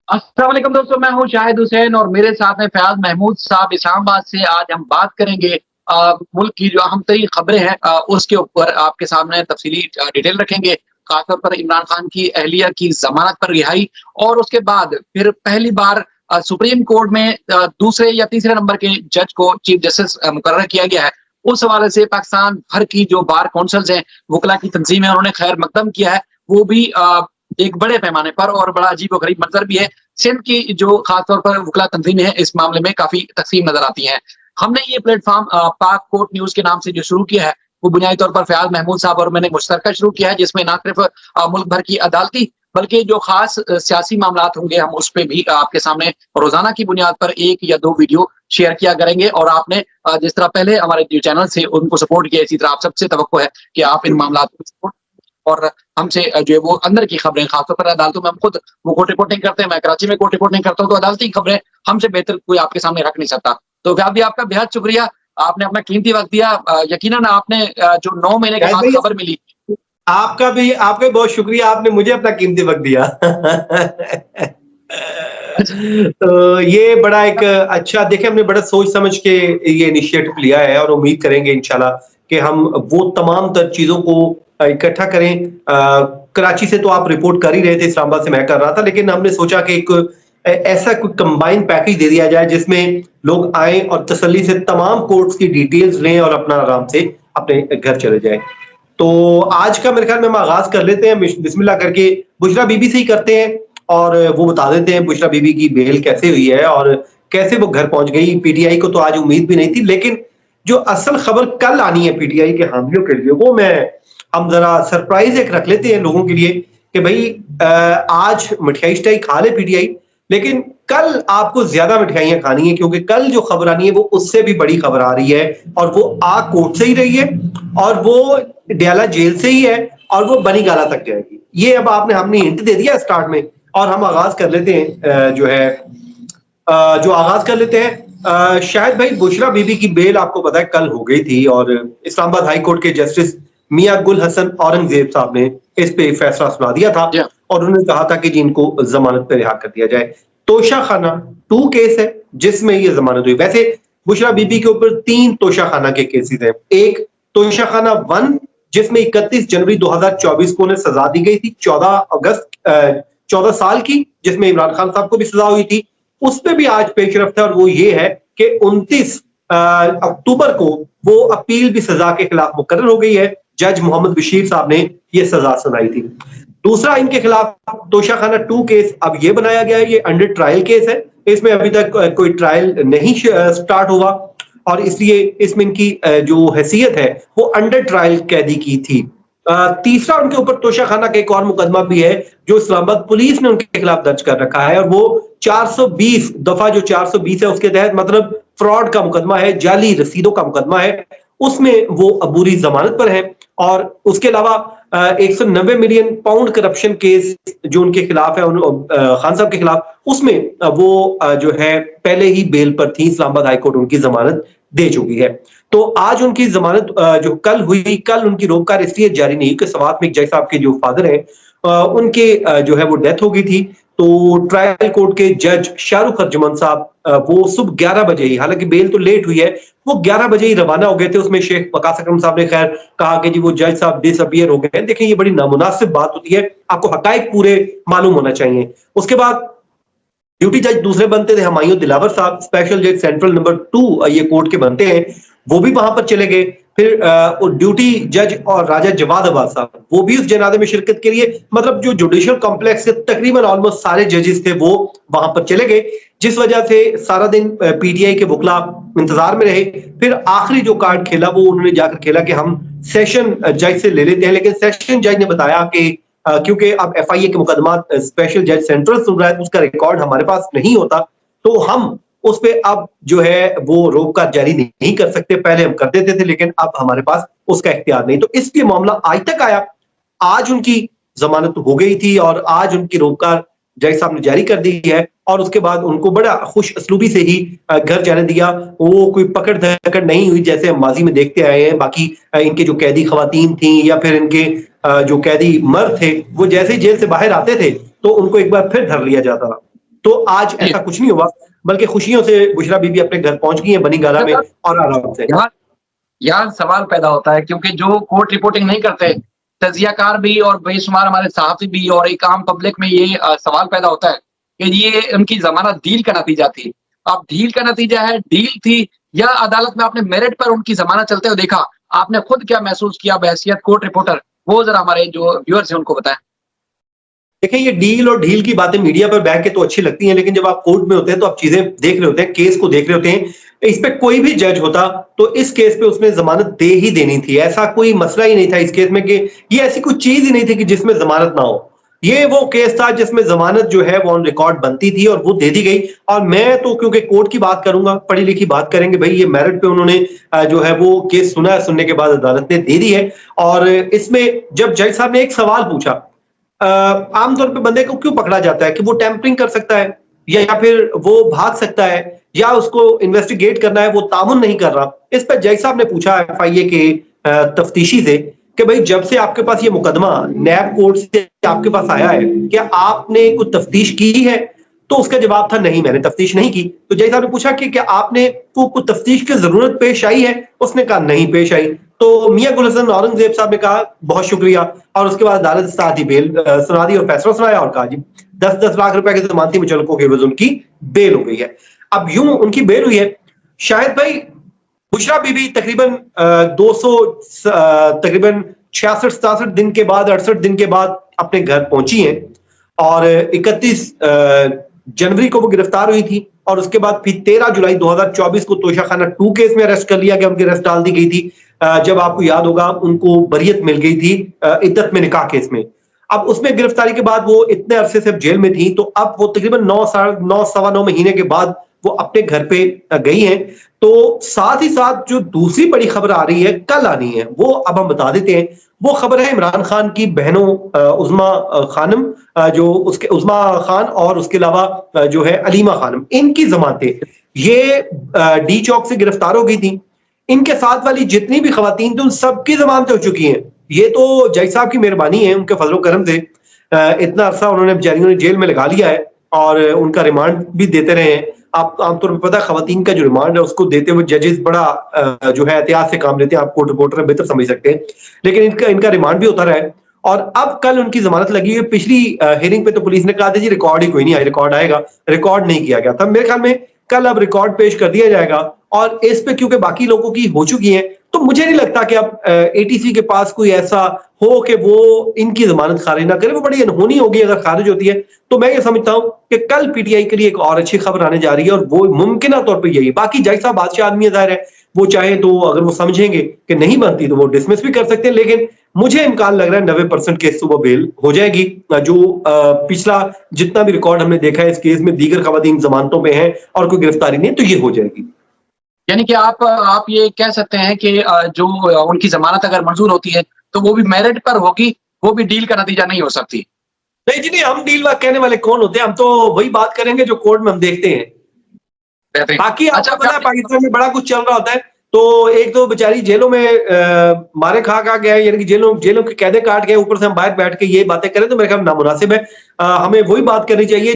अस्सलाम वालेकुम दोस्तों, मैं हूँ शाहिद हुसैन और मेरे साथ हैं फयाज महमूद साहब इस्लामाबाद से। आज हम बात करेंगे मुल्क की जो अहम तरीन खबरें हैं उसके ऊपर आपके सामने तफसीली डिटेल रखेंगे। खासतौर पर इमरान खान की अहलिया की जमानत पर रिहाई और उसके बाद फिर पहली बार सुप्रीम कोर्ट में दूसरे या तीसरे नंबर के जज को चीफ जस्टिस मुकर्रर किया गया है। उस हवाले से पाकिस्तान भर की जो बार काउंसिल्स हैं, वकला की तंजीमें, उन्होंने खैर मकदम किया है। वो भी एक बड़े पैमाने पर और बड़ा अजीब और गरीब मंजर भी है। सिंध की जो खासतौर पर वकला तंजीमें हैं इस मामले में काफी तकसीम नजर आती हैं। हमने ये प्लेटफॉर्म पाक कोर्ट न्यूज के नाम से जो शुरू किया है, वो बुनियादी तौर पर फयाज महमूद साहब और मैंने मुश्तरका शुरू किया है, जिसमें न सिर्फ मुल्क भर की अदालती बल्कि जो खास सियासी मामलात होंगे हम उस पर भी आपके सामने रोजाना की बुनियाद पर एक या दो वीडियो शेयर किया करेंगे। और आपने जिस तरह पहले हमारे जो चैनल से उनको सपोर्ट किया, इसी तरह आप सबसे तवक्को है कि आप इन मामलात को सपोर्ट और हमसे जो है वो अंदर की खबरें, खासतौर पर अदालतों में हम खुद वो कोर्ट रिपोर्टिंग करते हैं, मैं कराची में कोर्ट रिपोर्टिंग करता हूँ, तो अदालती खबरें हमसे बेहतर कोई आपके सामने रख नहीं सकता। तो फयाज भी आपका बेहद शुक्रिया, आपने अपना कीमती वक्त दिया। यकीनन आपने जो 9 महीने के बाद खबर मिली। आपका भी बहुत शुक्रिया, आपने मुझे अपना कीमती वक्त दिया। तो ये बड़ा एक अच्छा देखे, हमने बड़ा सोच समझ के ये इनिशिएटिव लिया है और उम्मीद करेंगे इंशाल्लाह कि हम वो तमाम तर चीजों को इकट्ठा करें। कराची से तो आप रिपोर्ट कर ही रहे थे, इस्लामाबाद से मैं कर रहा था, लेकिन हमने सोचा कि एक ऐसा कोई कंबाइंड पैकेज दे दिया जाए जिसमें लोग आए और तसल्ली से तमाम कोर्ट्स की डिटेल्स लें और अपना आराम से अपने घर चले जाए। तो आज का मेरे ख्याल में हम आगाज कर लेते हैं बिस्मिल्लाह करके, बुशरा बीबी से ही करते हैं और वो बता देते हैं बुशरा बीबी की बेल कैसे हुई है और कैसे वो घर पहुंच गई। पीटीआई को तो आज उम्मीद भी नहीं थी, लेकिन जो असल खबर कल आनी है पीटीआई के हामियों के लिए, वो हम जरा सरप्राइज एक रख लेते हैं लोगों के लिए कि भाई आज मिठाई शिठाई खा ले पीटीआई, लेकिन कल आपको ज्यादा मिठाइयां खानी है, क्योंकि कल जो खबर आनी है वो उससे भी बड़ी खबर आ रही है और वो आग कोर्ट से ही रही है और वो डयाला जेल से ही है और वो बनी गाला तक जाएगी। ये अब हमने हिंट दे दिया स्टार्ट में और हम आगाज कर लेते हैं। जो आगाज कर लेते हैं, शायद भाई बुशरा बीबी की बेल आपको पता है कल हो गई थी और इस्लामाबाद हाई कोर्ट के जस्टिस मियां गुल हसन औरंगजेब साहब ने इस पे फैसला सुना दिया था और उन्होंने कहा था कि जी इनको जमानत पे रिहा कर दिया जाए। तोशा खाना 2 केस है जिसमें ये जमानत हुई। वैसे बुशरा बीबी के ऊपर 3 तोशा खाना के केसेस हैं। एक तोशा खाना 1 जिसमें 31 जनवरी 2024 को उन्हें सजा दी गई थी, 14 साल की, जिसमें इमरान खान साहब को भी सजा हुई थी। उस पर भी आज पेशरफ्त है और वो ये है कि 29 अक्टूबर को वो अपील भी सजा के खिलाफ मुकर्रर हो गई है। जज मोहम्मद बशीर साहब ने ये सजा सुनाई थी। दूसरा इनके खिलाफ तोशाखाना 2 केस अब ये बनाया गया है, ये अंडर ट्रायल केस है, इसमें अभी तक कोई ट्रायल नहीं स्टार्ट हुआ और इसलिए इसमें इनकी जो हैसियत है वो अंडर ट्रायल कैदी की थी। तीसरा उनके ऊपर तोशाखाना का एक और मुकदमा भी है जो इस्लामाबाद पुलिस ने उनके खिलाफ दर्ज कर रखा है और वो 420 दफा जो 420 है उसके तहत, मतलब फ्रॉड का मुकदमा है, जाली रसीदों का मुकदमा है, उसमें वो अबूरी जमानत पर है। और उसके अलावा 190 मिलियन पाउंड करप्शन केस जो उनके खिलाफ है, खान साहब के खिलाफ, उसमें वो जो है पहले ही बेल पर थी। इस्लामाबाद हाईकोर्ट उनकी जमानत दे चुकी है। तो आज उनकी जमानत जो कल हुई, कल उनकी रोककार इसलिए जारी नहीं कि सवात में जय साहब के जो फादर हैं उनके जो है वो डेथ हो गई थी। तो ट्रायल कोर्ट के जज शाहरुख अर्जुमन साहब वो सुबह 11 बजे ही, हालांकि बेल तो लेट हुई है, वो 11 बजे ही रवाना हो गए थे। उसमें शेख वकास अकरम साहब ने खैर कहा कि जी वो जज साहब डिसअपियर हो गए। देखिए ये बड़ी नामुनासिब बात होती है, आपको हकायक पूरे मालूम होना चाहिए। उसके बाद ड्यूटी जज दूसरे बनते थे हुमायूं दिलावर साहब, स्पेशल जज सेंट्रल नंबर 2 ये कोर्ट के बनते हैं, वो भी वहां पर चले गए। फिर ड्यूटी जज और राजा जवाद अब्बास साहब वो भी उस जनाजे में शिरकत के लिए, मतलब जो जुडिशियल कॉम्प्लेक्स के तकरीबन ऑलमोस्ट सारे जजेस थे वो वहां पर चले गए, जिस वजह से सारा दिन पीटीआई के वकला इंतजार में रहे। फिर आखिरी जो कार्ड खेला वो उन्होंने जाकर खेला कि हम सेशन जज से ले लेते हैं, लेकिन सेशन जज ने बताया कि क्योंकि अब एफआईए के मुकदमा स्पेशल जज सेंट्रल सुन रहा है, उसका रिकॉर्ड हमारे पास नहीं होता, तो हम उस पे अब जो है वो रोककार जारी नहीं कर सकते। पहले हम कर देते थे लेकिन अब हमारे पास उसका इख्तियार नहीं। तो इसलिए मामला आज तक आया। आज उनकी जमानत हो गई थी और आज उनकी रोककार जज साहब ने जारी कर दी है और उसके बाद उनको बड़ा खुश असलूबी से ही घर जाने दिया। वो कोई पकड़ धकड़ नहीं हुई जैसे हम माजी में देखते आए हैं। बाकी इनके जो कैदी खवातीन थी या फिर इनके जो कैदी मर्द थे, वो जैसे ही जेल से बाहर आते थे तो उनको एक बार फिर धर लिया जाता था। تو آج جی ایسا کچھ نہیں ہوا، بلکہ خوشیوں سے بشرا بی بی اپنے گھر پہنچ گئی ہیں بنی گالہ میں اور آرام سے۔ یہاں یہاں سوال پیدا ہوتا ہے کیونکہ جو کورٹ رپورٹنگ نہیں کرتے، تجزیہ کار بھی اور بے شمار ہمارے صحافی بھی اور ایک عام پبلک میں یہ سوال پیدا ہوتا ہے کہ یہ ان کی ضمانت ڈیل کا نتیجہ تھی۔ اب ڈیل کا نتیجہ ہے، ڈیل تھی یا عدالت میں آپ نے میرٹ پر ان کی ضمانت چلتے ہوئے دیکھا؟ آپ نے خود کیا محسوس کیا بحیثیت کورٹ رپورٹر؟ وہ ذرا ہمارے جو ویورز ہیں ان کو بتائیں۔ دیکھیں یہ ڈیل اور ڈھیل کی باتیں میڈیا پر بیٹھ کے تو اچھی لگتی ہیں، لیکن جب آپ کورٹ میں ہوتے ہیں تو آپ چیزیں دیکھ رہے ہوتے ہیں، کیس کو دیکھ رہے ہوتے ہیں۔ اس پہ کوئی بھی جج ہوتا تو اس کیس پہ اس نے ضمانت دے ہی دینی تھی، ایسا کوئی مسئلہ ہی نہیں تھا اس کیس میں کہ یہ ایسی کوئی چیز ہی نہیں تھی کہ جس میں ضمانت نہ ہو۔ یہ وہ کیس تھا جس میں ضمانت جو ہے وہ آن ریکارڈ بنتی تھی اور وہ دے دی گئی۔ اور میں تو کیونکہ کورٹ کی بات کروں گا، پڑھی لکھی بات کریں گے، بھائی یہ میرٹ پہ انہوں نے جو ہے وہ کیس سنا ہے، سننے کے بعد عدالت نے دے دی ہے۔ اور اس میں جب جج صاحب نے ایک سوال پوچھا، عام طور پہ بندے کو کیوں پکڑا جاتا ہے کہ وہ ٹیمپرنگ کر سکتا ہے یا پھر وہ بھاگ سکتا ہے یا اس کو انویسٹیگیٹ کرنا ہے، وہ تعاون نہیں کر رہا۔ اس پہ جج صاحب نے پوچھا ایف آئی اے کے تفتیشی سے کہ بھائی جب سے آپ کے پاس یہ مقدمہ نیب کورٹ سے آپ کے پاس آیا ہے، کیا آپ نے کوئی تفتیش کی ہے؟ تو اس کا جواب تھا نہیں، میں نے تفتیش نہیں کی۔ تو جج صاحب نے پوچھا کہ کیا آپ نے کوئی تفتیش کی ضرورت پیش آئی ہے؟ اس نے کہا نہیں پیش آئی۔ تو میاں گل حسن اورنگزیب صاحب نے کہا بہت شکریہ، اور اس کے بعد عدالت ساتھ ہی بیل سنا دی اور فیصلہ سنایا اور کہا جی 10-10 لاکھ روپے کے ضمانتی مچلقوں کے عوض ان کی بیل ہو گئی ہے۔ اب یوں ان کی بیل ہوئی ہے، شاید بھائی بشرا بی بی تقریباً 200 تقریباً 66-67 دن کے بعد 68 دن کے بعد اپنے گھر پہنچی ہیں، اور 31 جنوری کو وہ گرفتار ہوئی تھی، اور اس کے بعد پھر 13 جولائی 2024 کو توشہ خانہ 2 کیس میں اریسٹ کر لیا گیا، ان کی اریسٹ ڈال دی گئی تھی جب آپ کو یاد ہوگا ان کو بریت مل گئی تھی عدت میں نکاح کیس میں۔ اب اس میں گرفتاری کے بعد وہ اتنے عرصے سے جیل میں تھی، تو اب وہ تقریباً 9 مہینے کے بعد وہ اپنے گھر پہ گئی ہیں۔ تو ساتھ ہی ساتھ جو دوسری بڑی خبر آ رہی ہے، کل آنی ہے، وہ اب ہم بتا دیتے ہیں۔ وہ خبر ہے عمران خان کی بہنوں عظما خانم، جو اس کے عظما خان اور اس کے علاوہ جو ہے علیمہ خانم، ان کی ضمانتیں یہ ڈی چوک سے گرفتار ہو گئی تھیں۔ ان کے ساتھ والی جتنی بھی خواتین تھیں ان سب کی ضمانتیں ہو چکی ہیں۔ یہ تو جج صاحب کی مہربانی ہے، ان کے فضل و کرم سے اتنا عرصہ انہوں نے بیچاریوں نے جیل میں لگا لیا ہے اور ان کا ریمانڈ بھی دیتے رہے ہیں۔ آپ عام طور پہ پتہ ہے خواتین کا جو ریمانڈ ہے اس کو دیتے ہوئے ججز بڑا جو ہے احتیاط سے کام لیتے ہیں، آپ کورٹ رپورٹر بہتر سمجھ سکتے ہیں، لیکن ان کا ریمانڈ بھی ہوتا رہا ہے۔ اور اب کل ان کی ضمانت لگی ہے۔ پچھلی ہیئرنگ پہ تو پولیس نے کہا تھا جی ریکارڈ ہی کوئی نہیں آئی، ریکارڈ آئے گا، ریکارڈ نہیں کیا گیا تھا۔ میرے خیال میں کل اب ریکارڈ پیش کر دیا جائے گا، اور اس پہ کیونکہ باقی لوگوں کی ہو چکی ہیں تو مجھے نہیں لگتا کہ اب اے ٹی سی کے پاس کوئی ایسا ہو کہ وہ ان کی ضمانت خارج نہ کرے۔ وہ بڑی انہونی ہوگی اگر خارج ہوتی ہے۔ تو میں یہ سمجھتا ہوں کہ کل پی ٹی آئی کے لیے ایک اور اچھی خبر آنے جا رہی ہے، اور وہ ممکنہ طور پہ یہی۔ باقی جج صاحب بادشاہ آدمی ہے، ظاہر ہے وہ چاہے تو اگر وہ سمجھیں گے کہ نہیں بنتی تو وہ ڈسمس بھی کر سکتے ہیں، لیکن مجھے امکان لگ رہا ہے 90% کیس صبح بیل ہو جائے گی۔ جو پچھلا جتنا بھی ریکارڈ ہم نے دیکھا ہے اس کیس میں، دیگر خواتین ضمانتوں پہ ہیں اور کوئی گرفتاری نہیں، تو یہ ہو جائے گی۔ یعنی کہ آپ یہ کہہ سکتے ہیں کہ جو ان کی ضمانت اگر منظور ہوتی ہے تو وہ بھی میرٹ پر ہوگی، وہ بھی ڈیل کا نتیجہ نہیں ہو سکتی۔ نہیں جی نہیں، ہم ڈیل کہنے والے کون ہوتے ہیں؟ ہم تو وہی بات کریں گے جو کورٹ میں ہم دیکھتے ہیں۔ بہترین۔ باقی آپ اچھا کو پتا ہے کیا پاکستان میں بڑا کچھ چل رہا ہوتا ہے، تو ایک تو بیچاری جیلوں میں مارے کھا گئے، یعنی کہ جیلوں کی قیدیں کاٹ گئے، اوپر سے ہم باہر بیٹھ کے یہ باتیں کریں تو میرے خیال نامناسب ہے۔ ہمیں وہی بات کرنی چاہیے